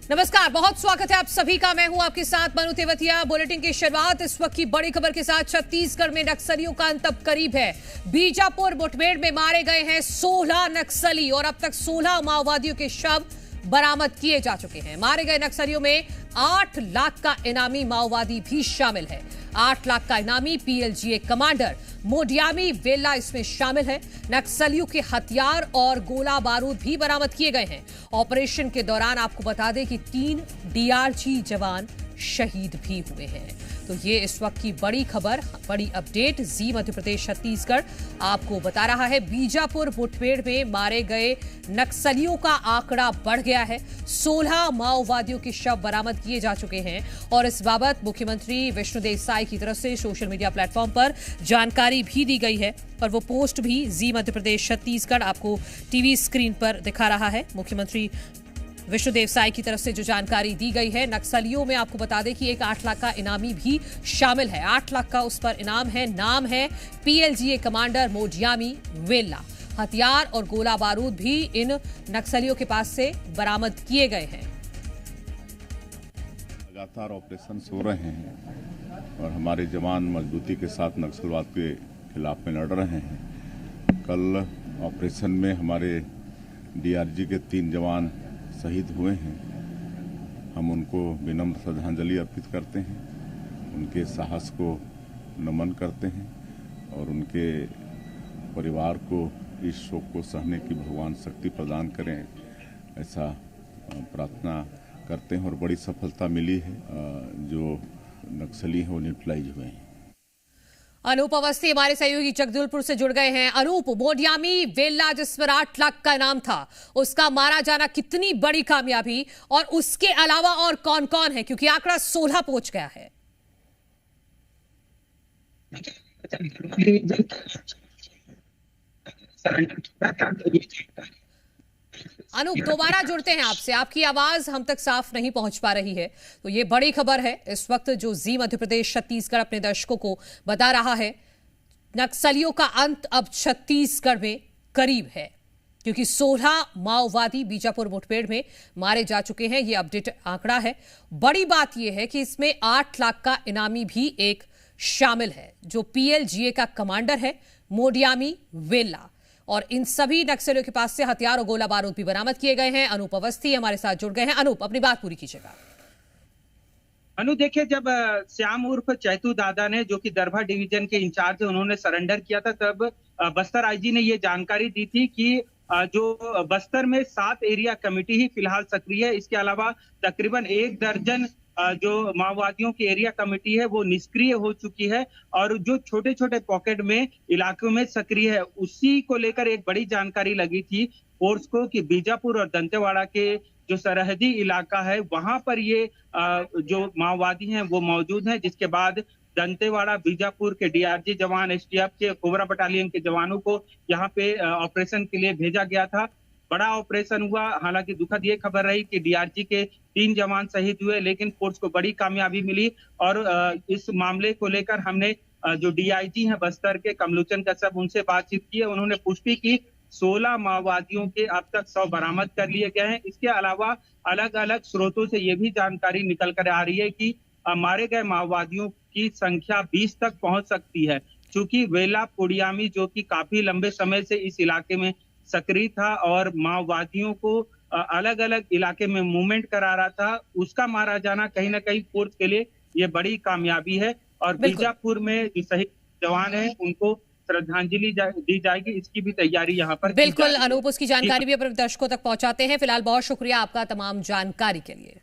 नमस्कार, बहुत स्वागत है आप सभी का। मैं हूं आपके साथ मनु तेवतिया। बुलेटिन की शुरुआत इस वक्त की बड़ी खबर के साथ। छत्तीसगढ़ में नक्सलियों का अंत अब करीब है। बीजापुर मुठभेड़ में मारे गए हैं 16 नक्सली और अब तक 16 माओवादियों के शव बरामद किए जा चुके हैं। मारे गए नक्सलियों में 8 लाख का इनामी माओवादी भी शामिल है। 8 लाख का इनामी पीएलजीए कमांडर मोडियामी वेला इसमें शामिल है। नक्सलियों के हथियार और गोला बारूद भी बरामद किए गए हैं। ऑपरेशन के दौरान आपको बता दें कि 3 डीआरजी जवान शहीद भी हुए हैं। तो ये इस वक्त की बड़ी खबर, बड़ी अपडेट जी मध्य प्रदेश छत्तीसगढ़ आपको बता रहा है। बीजापुर मुठभेड़ में मारे गए नक्सलियों का आंकड़ा बढ़ गया है। 16 माओवादियों के शव बरामद किए जा चुके हैं और इस बाबत मुख्यमंत्री विष्णुदेव साय की तरफ से सोशल मीडिया प्लेटफॉर्म पर जानकारी भी दी गई है और वो पोस्ट भी जी मध्य प्रदेश छत्तीसगढ़ आपको टीवी स्क्रीन पर दिखा रहा है। मुख्यमंत्री विष्णुदेव साय की तरफ से जो जानकारी दी गई है, नक्सलियों में आपको बता दें कि एक 8 लाख का इनामी भी शामिल है। 8 लाख का उस पर इनाम है। नाम है पीएलजीए कमांडर मोडियामी वेला। हथियार और गोला बारूद भी इन नक्सलियों के पास से बरामद किए गए हैं। लगातार ऑपरेशन हो रहे हैं और हमारे जवान मजबूती के साथ नक्सलवाद के खिलाफ में लड़ रहे हैं। कल ऑपरेशन में हमारे डीआरजी के 3 जवान शहीद हुए हैं। हम उनको विनम्र श्रद्धांजलि अर्पित करते हैं, उनके साहस को नमन करते हैं और उनके परिवार को इस शोक को सहने की भगवान शक्ति प्रदान करें, ऐसा प्रार्थना करते हैं। और बड़ी सफलता मिली है, जो नक्सली हैं वो न्यूट्रलाइज हुए हैं। अनूप अवस्थी हमारे सहयोगी जगदलपुर से जुड़ गए हैं। अनूप, मोडियामी वेला जिस पर 8 लाख का इनाम था, उसका मारा जाना कितनी बड़ी कामयाबी, और उसके अलावा और कौन कौन है, क्योंकि आंकड़ा 16 पहुंच गया है। अनूप, दोबारा जुड़ते हैं आपसे, आपकी आवाज हम तक साफ नहीं पहुंच पा रही है। तो ये बड़ी खबर है इस वक्त जो जी मध्य प्रदेश छत्तीसगढ़ अपने दर्शकों को बता रहा है। नक्सलियों का अंत अब छत्तीसगढ़ में करीब है, क्योंकि 16 माओवादी बीजापुर मुठभेड़ में मारे जा चुके हैं। ये अपडेट आंकड़ा है। बड़ी बात यह है कि इसमें 8 लाख का इनामी भी एक शामिल है, जो पीएलजीए का कमांडर है मोडियामी वेला। और इन सभी नक्सलियों के पास से हथियार और गोला बारूद भी बरामद किए गए हैं। अनूप अवस्थी हमारे साथ जुड़ गए हैं। अनूप, अपनी बात पूरी कीजिएगा। अनु, देखिए, जब श्याम उर्फ चैतू दादा ने, जो कि दरभा डिवीजन के इंचार्ज है, उन्होंने सरेंडर किया था, तब बस्तर आईजी ने ये जानकारी दी थी कि जो बस्तर में 7 एरिया कमेटी ही फिलहाल सक्रिय है। इसके अलावा तकरीबन 1 दर्जन जो माओवादियों की एरिया कमेटी है वो निष्क्रिय हो चुकी है और जो छोटे छोटे पॉकेट में इलाकों में सक्रिय है। उसी को लेकर एक बड़ी जानकारी लगी थी फोर्स को कि बीजापुर और दंतेवाड़ा के जो सरहदी इलाका है वहां पर ये जो माओवादी हैं वो मौजूद हैं। जिसके बाद दंतेवाड़ा बीजापुर के डीआरजी जवान, एसटीएफ के कोबरा बटालियन के जवानों को यहाँ पे ऑपरेशन के लिए भेजा गया था। बड़ा ऑपरेशन हुआ। हालांकि दुखद ये खबर रही कि डीआरजी के 3 जवान शहीद हुए, लेकिन फोर्स को बड़ी कामयाबी मिली। और इस मामले को लेकर हमने जो डीआईजी हैं बस्तर के, कमलोचन कश्यप, उनसे बातचीत की है। उन्होंने पुष्टि की 16 माओवादियों के अब तक 100 बरामद कर लिए गए हैं। इसके अलावा अलग अलग स्रोतों से ये भी जानकारी निकल कर आ रही है कि मारे गए माओवादियों की संख्या 20 तक पहुंच सकती है। चूंकि वेला पोडियामी, जो कि काफी लंबे समय से इस इलाके में सक्रिय था और माओवादियों को अलग अलग इलाके में मूवमेंट करा रहा था, उसका मारा जाना कहीं ना कहीं फोर्स के लिए ये बड़ी कामयाबी है। और बीजापुर में जो शहीद जवान हैं उनको श्रद्धांजलि दी जाएगी, इसकी भी तैयारी यहाँ पर बिल्कुल। अनूप, उसकी जानकारी भी अपने दर्शकों तक पहुंचाते हैं। फिलहाल बहुत शुक्रिया आपका तमाम जानकारी के लिए।